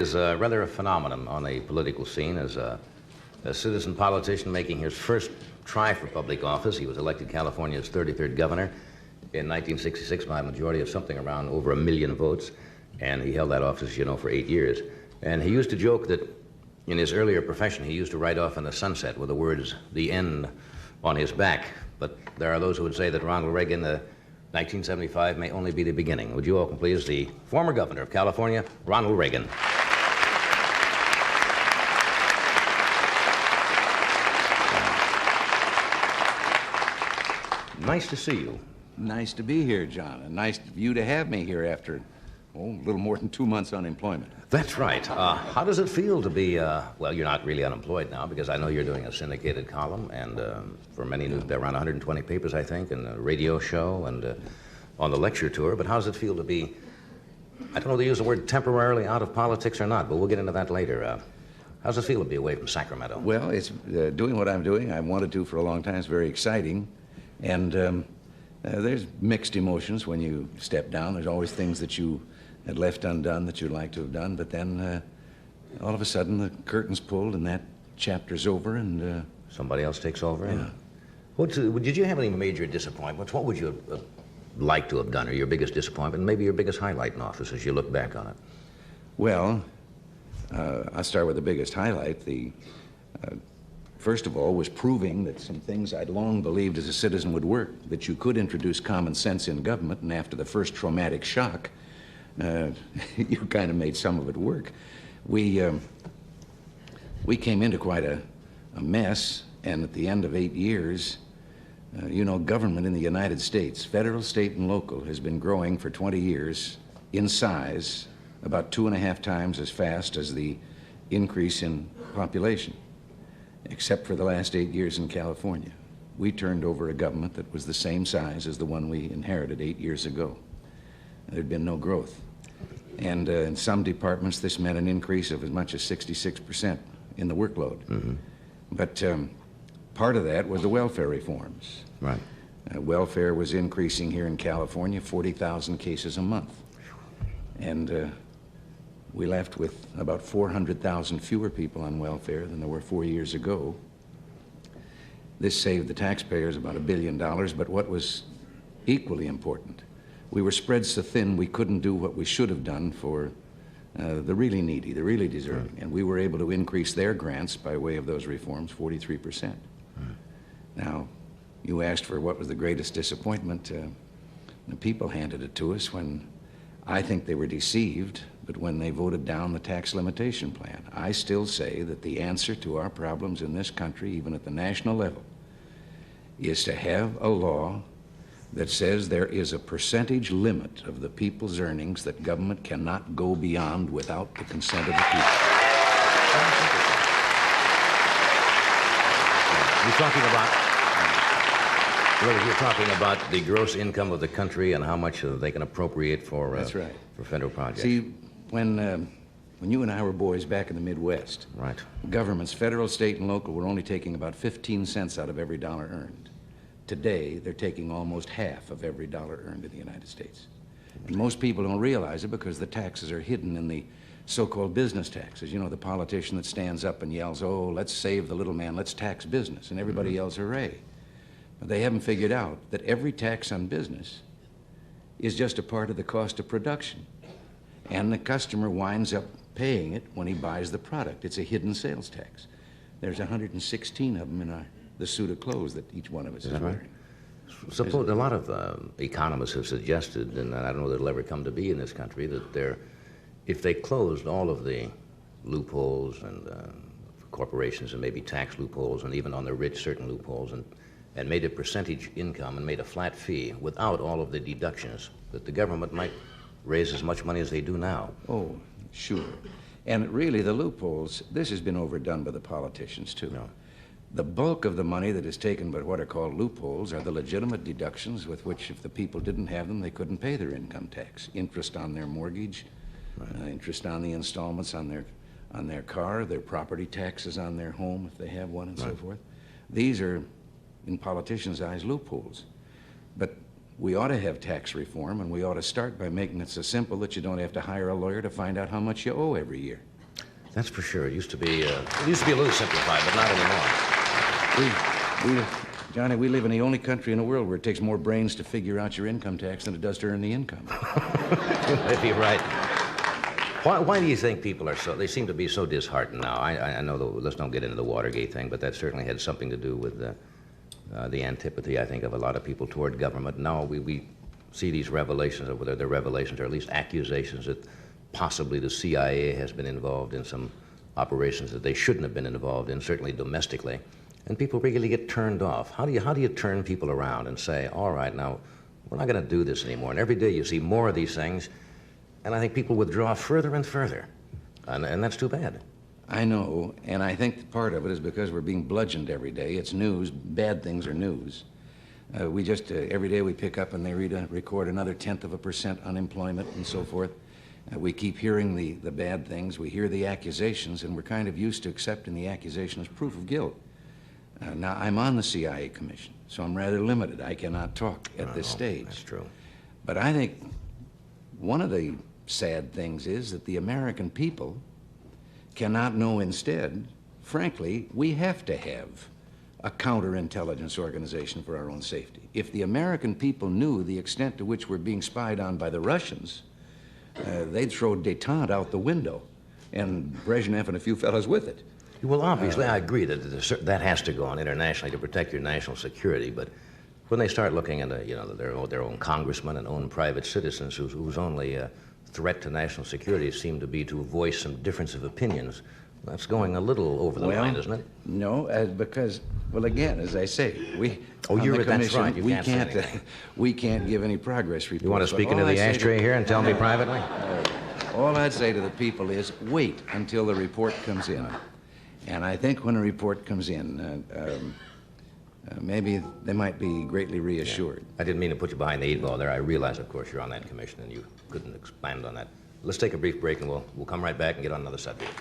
Is rather a phenomenon on the political scene as a citizen politician making his first try for public office. He was elected California's 33rd governor in 1966 by a majority of something around over 1 million votes, and he held that office, you know, for 8 years. And he used to joke that in his earlier profession he used to ride off in the sunset with the words, "the end," on his back. But there are those who would say that Ronald Reagan, 1975, may only be the beginning. Would you all please the former governor of California, Ronald Reagan. Nice to see you. Nice to be here, John, and nice of you to have me here after, a little more than 2 months unemployment. That's right. How does it feel to be, well, you're not really unemployed now because I know you're doing a syndicated column and for many news, around 120 papers, I think, and a radio show and on the lecture tour, but how does it feel to be, I don't know if they use the word temporarily out of politics or not, but we'll get into that later. How does it feel to be away from Sacramento? Well, it's doing what I'm doing. I wanted to for a long time. It's very exciting. And there's mixed emotions when you step down. There's always things that you had left undone that you'd like to have done, but then all of a sudden the curtain's pulled and that chapter's over and... somebody else takes over? Yeah. Did you have any major disappointments? What would you have liked to have done, or your biggest disappointment, and maybe your biggest highlight in office as you look back on it? Well, I'll start with the biggest highlight. First of all, was proving that some things I'd long believed as a citizen would work, that you could introduce common sense in government, and after the first traumatic shock, you kind of made some of it work. We came into quite a mess, and at the end of 8 years, you know, government in the United States, federal, state, and local, has been growing for 20 years in size about 2.5 times as fast as the increase in population. Except for the last 8 years in California. We turned over a government that was the same size as the one we inherited 8 years ago. There'd been no growth. And in some departments, this meant an increase of as much as 66% in the workload. Mm-hmm. But part of that was the welfare reforms. Right. Welfare was increasing here in California, 40,000 cases a month. And we left with about 400,000 fewer people on welfare than there were 4 years ago. This saved the taxpayers about $1 billion, but what was equally important, we were spread so thin we couldn't do what we should have done for the really needy, the really deserving, and we were able to increase their grants by way of those reforms 43%. Now, you asked for what was the greatest disappointment. The people handed it to us when I think they were deceived, but when they voted down the tax limitation plan. I still say that the answer to our problems in this country, even at the national level, is to have a law that says there is a percentage limit of the people's earnings that government cannot go beyond without the consent of the people. You're talking about the gross income of the country and how much they can appropriate for, That's right, for federal projects. See, when you and I were boys back in the Midwest, right, governments, federal, state, and local, were only taking about 15 cents out of every dollar earned. Today, they're taking almost half of every dollar earned in the United States. And most people don't realize it because the taxes are hidden in the so-called business taxes. You know, the politician that stands up and yells, "Oh, let's save the little man, let's tax business," and everybody yells, "Hooray." But they haven't figured out that every tax on business is just a part of the cost of production. And the customer winds up paying it when he buys the product. It's a hidden sales tax. There's 116 of them in the suit of clothes that each one of us is wearing. Suppose a lot of economists have suggested, and I don't know that it'll ever come to be in this country, that if they closed all of the loopholes and corporations and maybe tax loopholes and even on the rich certain loopholes and made a percentage income and made a flat fee without all of the deductions, that the government might raise as much money as they do now. Oh, sure. And really, the loopholes, this has been overdone by the politicians, too. No. The bulk of the money that is taken by what are called loopholes are the legitimate deductions with which, if the people didn't have them, they couldn't pay their income tax. Interest on their mortgage, interest on the installments on their car, their property taxes on their home, if they have one, and so forth. These are, in politicians' eyes, loopholes. But we ought to have tax reform, and we ought to start by making it so simple that you don't have to hire a lawyer to find out how much you owe every year. That's for sure. It used to be a little simplified, but not anymore. Johnny, we live in the only country in the world where it takes more brains to figure out your income tax than it does to earn the income. You might be right. Why do you think people are they seem to be so disheartened now? I know, let's don't get into the Watergate thing, but that certainly had something to do with the antipathy, I think, of a lot of people toward government. Now we see these revelations, or whether they're revelations or at least accusations that possibly the CIA has been involved in some operations that they shouldn't have been involved in, certainly domestically. And people really get turned off. How do you turn people around and say, all right, now, we're not going to do this anymore? And every day you see more of these things, and I think people withdraw further and further. And that's too bad. I know, and I think part of it is because we're being bludgeoned every day. It's news. Bad things are news. We just, every day we pick up and they record another 0.1% unemployment and so forth. We keep hearing the bad things. We hear the accusations, and we're kind of used to accepting the accusation as proof of guilt. Now, I'm on the CIA Commission, so I'm rather limited. I cannot talk at this stage. That's true. But I think one of the sad things is that the American people cannot know instead, frankly, we have to have a counterintelligence organization for our own safety. If the American people knew the extent to which we're being spied on by the Russians, they'd throw détente out the window, and Brezhnev and a few fellows with it. Well, obviously, I agree that that has to go on internationally to protect your national security, but when they start looking at their own congressmen and own private citizens whose only threat to national security seem to be to voice some difference of opinions, that's going a little over the line, isn't it? No, because, well, again, as I say, that's right. We can't give any progress reports. You want to speak into the ashtray here and tell me privately? All I'd say to the people is wait until the report comes in. And I think when a report comes in, maybe they might be greatly reassured. Yeah. I didn't mean to put you behind the 8 ball there. I realize, of course, you're on that commission and you couldn't expand on that. Let's take a brief break and we'll come right back and get on another subject.